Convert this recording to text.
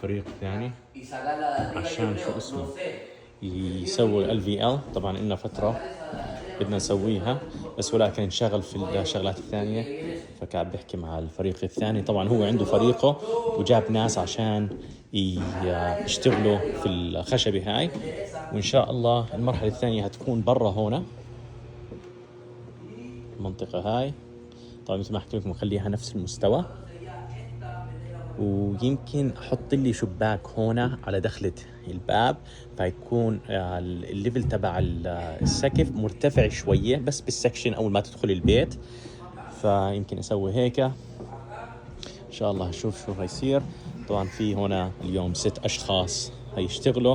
فريق ثاني عشان شو اسمه يسوي LVL. طبعا إلنا فترة بدنا نسويها بس ولكن انشغل في الشغلات الثانية، فقاعد بحكي مع الفريق الثاني. طبعا هو عنده فريقه وجاب ناس عشان يشتغلوا في الخشبة هاي، وإن شاء الله المرحلة الثانية هتكون برا هنا المنطقة هاي. طبعا مثل ما حكيت لكم نخليها نفس المستوى، ويمكن احط لي شباك هنا على دخلة الباب فيكون الليفل تبع السقف مرتفع شوية بس بالسكشن اول ما تدخل البيت. فيمكن اسوي هيك ان شاء الله. نشوف شو هيصير. طبعا في هنا اليوم 6 اشخاص هيشتغلوا.